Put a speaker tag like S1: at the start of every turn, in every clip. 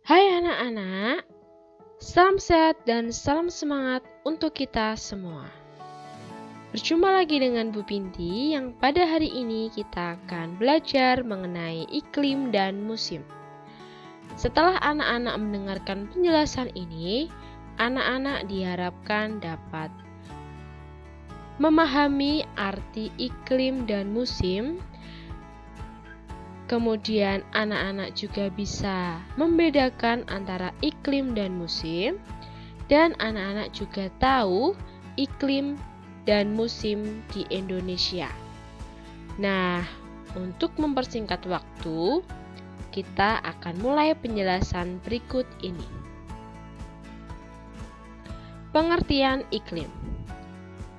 S1: Hai anak-anak, salam sehat dan salam semangat untuk kita semua. Berjumpa lagi dengan Bu Pinti yang pada hari ini kita akan belajar mengenai iklim dan musim. Setelah anak-anak mendengarkan penjelasan ini, anak-anak diharapkan dapat memahami arti iklim dan musim. Kemudian anak-anak juga bisa membedakan antara iklim dan musim, dan anak-anak juga tahu iklim dan musim di Indonesia. Nah, untuk mempersingkat waktu, kita akan mulai penjelasan berikut ini. Pengertian iklim.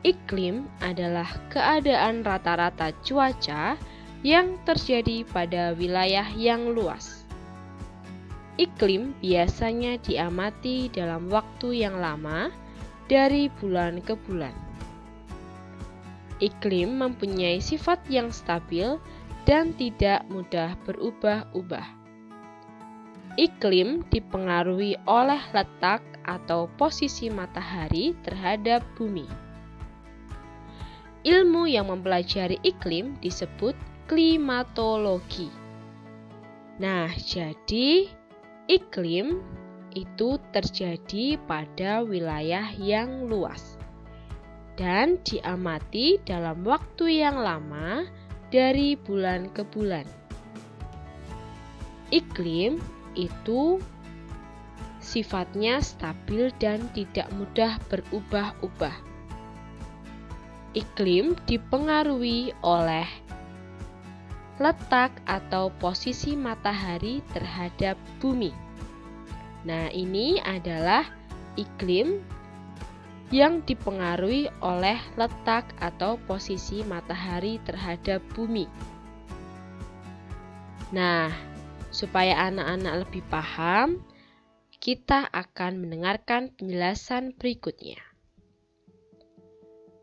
S1: Iklim adalah keadaan rata-rata cuaca yang terjadi pada wilayah yang luas. Iklim biasanya diamati dalam waktu yang lama, dari bulan ke bulan. Iklim mempunyai sifat yang stabil dan tidak mudah berubah-ubah. Iklim dipengaruhi oleh letak atau posisi matahari terhadap bumi. Ilmu yang mempelajari iklim disebut klimatologi. Nah, jadi iklim itu terjadi pada wilayah yang luas dan diamati dalam waktu yang lama, dari bulan ke bulan. Iklim itu sifatnya stabil dan tidak mudah berubah-ubah. Iklim dipengaruhi oleh letak atau posisi matahari terhadap bumi. Nah, ini adalah iklim yang dipengaruhi oleh letak atau posisi matahari terhadap bumi. Nah, supaya anak-anak lebih paham, kita akan mendengarkan penjelasan berikutnya.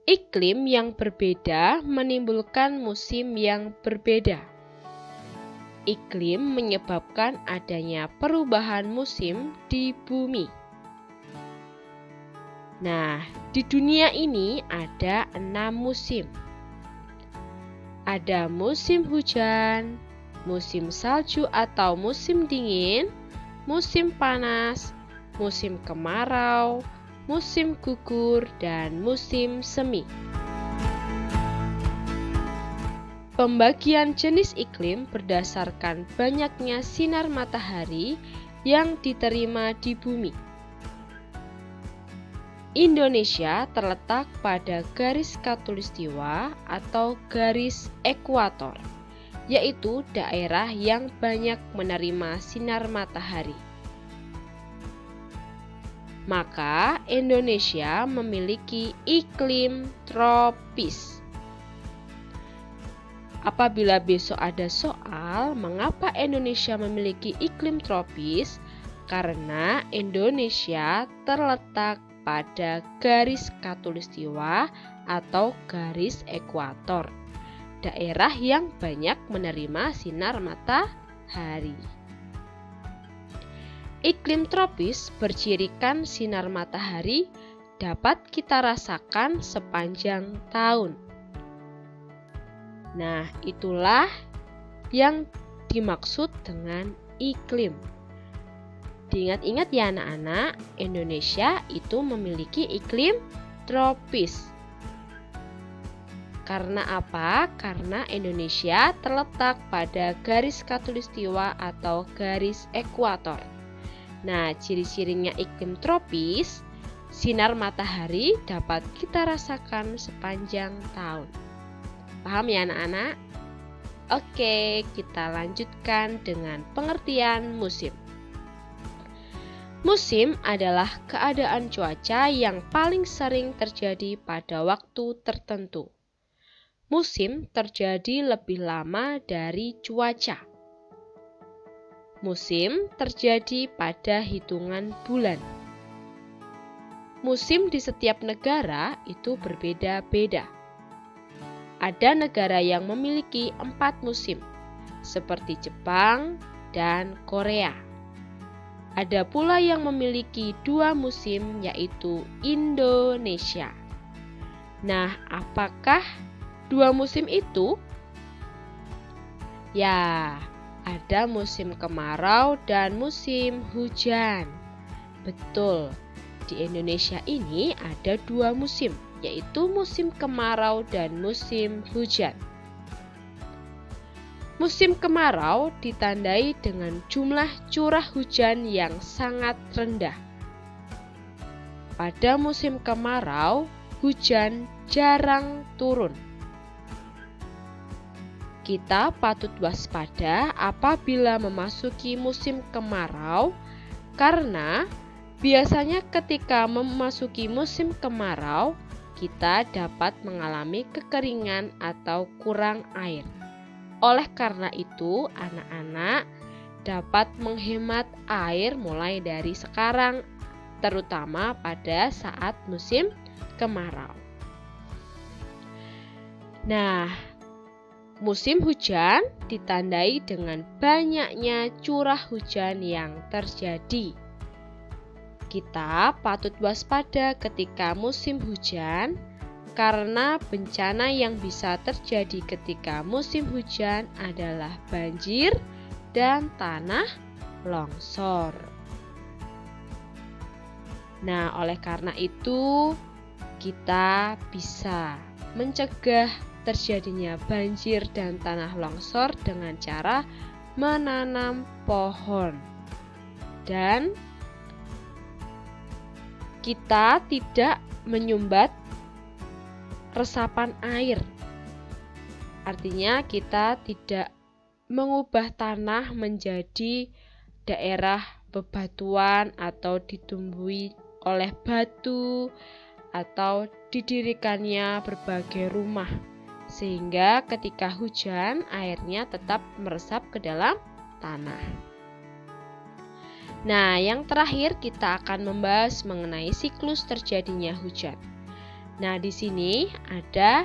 S1: Iklim yang berbeda menimbulkan musim yang berbeda. Iklim menyebabkan adanya perubahan musim di bumi. Nah, di dunia ini ada 6 musim. Ada musim hujan, musim salju atau musim dingin, musim panas, musim kemarau, musim gugur, dan musim semi. Pembagian jenis iklim berdasarkan banyaknya sinar matahari yang diterima di bumi. Indonesia terletak pada garis khatulistiwa atau garis ekuator, yaitu daerah yang banyak menerima sinar matahari. Maka Indonesia memiliki iklim tropis. Apabila besok ada soal mengapa Indonesia memiliki iklim tropis, karena Indonesia terletak pada garis khatulistiwa atau garis ekuator, daerah yang banyak menerima sinar matahari. Iklim tropis bercirikan sinar matahari dapat kita rasakan sepanjang tahun. Nah, itulah yang dimaksud dengan iklim. Diingat-ingat ya anak-anak, Indonesia itu memiliki iklim tropis. Karena apa? Karena Indonesia terletak pada garis khatulistiwa atau garis ekuator. Nah, ciri-cirinya iklim tropis, sinar matahari dapat kita rasakan sepanjang tahun. Paham ya anak-anak? Oke, kita lanjutkan dengan pengertian musim. Musim adalah keadaan cuaca yang paling sering terjadi pada waktu tertentu. Musim terjadi lebih lama dari cuaca. Musim terjadi pada hitungan bulan. Musim di setiap negara itu berbeda-beda. Ada negara yang memiliki 4 musim, seperti Jepang dan Korea. Ada pula yang memiliki 2 musim, yaitu Indonesia. Nah, apakah 2 musim itu? Ya, ada musim kemarau dan musim hujan. Betul, di Indonesia ini ada 2 musim, yaitu musim kemarau dan musim hujan. Musim kemarau ditandai dengan jumlah curah hujan yang sangat rendah. Pada musim kemarau, hujan jarang turun. Kita patut waspada apabila memasuki musim kemarau, karena biasanya ketika memasuki musim kemarau, kita dapat mengalami kekeringan atau kurang air. Oleh karena itu, anak-anak dapat menghemat air mulai dari sekarang, terutama pada saat musim kemarau. Nah, musim hujan ditandai dengan banyaknya curah hujan yang terjadi. Kita patut waspada ketika musim hujan, karena bencana yang bisa terjadi ketika musim hujan adalah banjir dan tanah longsor. Nah, oleh karena itu, kita bisa mencegah terjadinya banjir dan tanah longsor dengan cara menanam pohon. Dan kita tidak menyumbat resapan air. Artinya kita tidak mengubah tanah menjadi daerah bebatuan atau ditumbuhi oleh batu atau didirikannya berbagai rumah, sehingga ketika hujan airnya tetap meresap ke dalam tanah. Nah, yang terakhir kita akan membahas mengenai siklus terjadinya hujan. Nah, di sini ada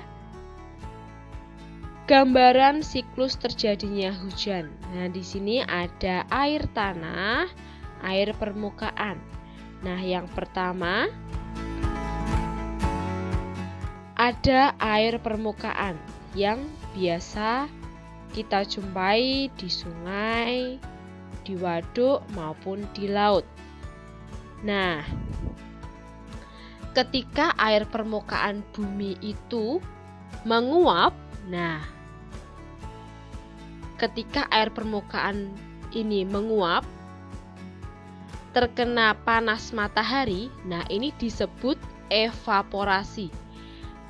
S1: gambaran siklus terjadinya hujan. Nah, di sini ada air tanah, air permukaan. Nah, yang pertama ada air permukaan yang biasa kita jumpai di sungai, di waduk maupun di laut. Nah, ketika air permukaan bumi itu menguap, ketika air permukaan ini menguap, terkena panas matahari, ini disebut evaporasi.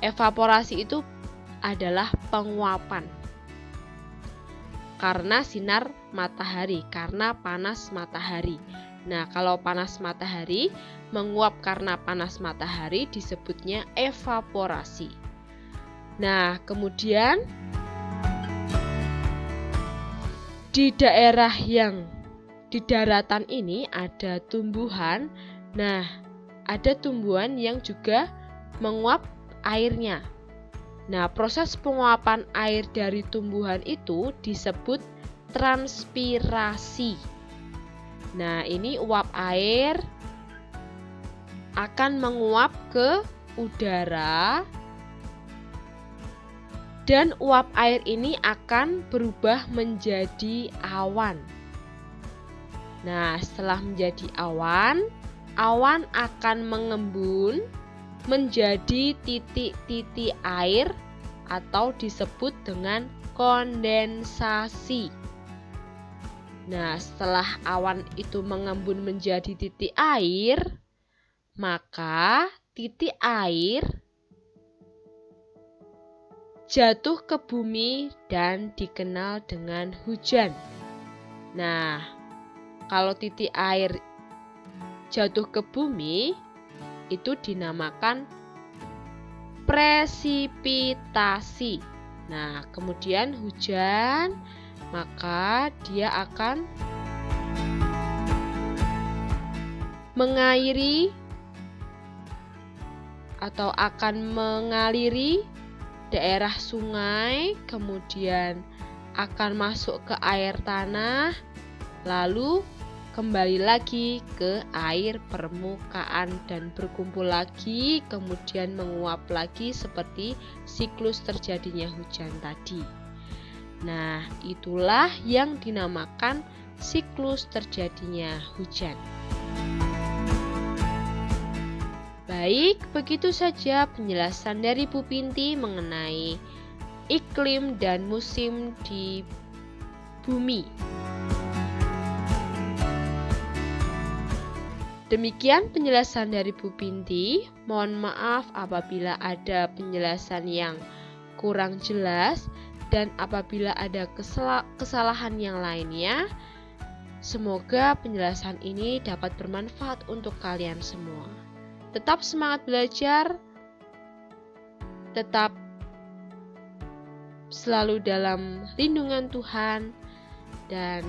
S1: Evaporasi itu adalah penguapan karena sinar matahari, karena panas matahari. Nah, kalau panas matahari menguap karena panas matahari disebutnya evaporasi. Nah, kemudian di daerah yang di daratan ini ada tumbuhan. Nah, ada tumbuhan yang juga menguap airnya. Nah, proses penguapan air dari tumbuhan itu disebut transpirasi. Nah, ini uap air akan menguap ke udara dan uap air ini akan berubah menjadi awan. Nah, setelah menjadi awan, awan akan mengembun menjadi titik-titik air atau disebut dengan kondensasi. Nah, setelah awan itu mengembun menjadi titik air, maka titik air jatuh ke bumi dan dikenal dengan hujan. Nah, kalau titik air jatuh ke bumi, itu dinamakan presipitasi. Nah, kemudian hujan, maka dia akan mengairi atau akan mengaliri daerah sungai, kemudian akan masuk ke air tanah, lalu kembali lagi ke air permukaan dan berkumpul lagi, kemudian menguap lagi seperti siklus terjadinya hujan tadi. Nah, itulah yang dinamakan siklus terjadinya hujan. Baik, begitu saja penjelasan dari Bu Pinti mengenai iklim dan musim di bumi. Demikian penjelasan dari Bu Pinti. Mohon maaf apabila ada penjelasan yang kurang jelas dan apabila ada kesalahan yang lainnya. Semoga penjelasan ini dapat bermanfaat untuk kalian semua. Tetap semangat belajar, tetap selalu dalam lindungan Tuhan, dan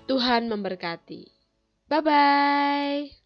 S1: Tuhan memberkati. Bye-bye.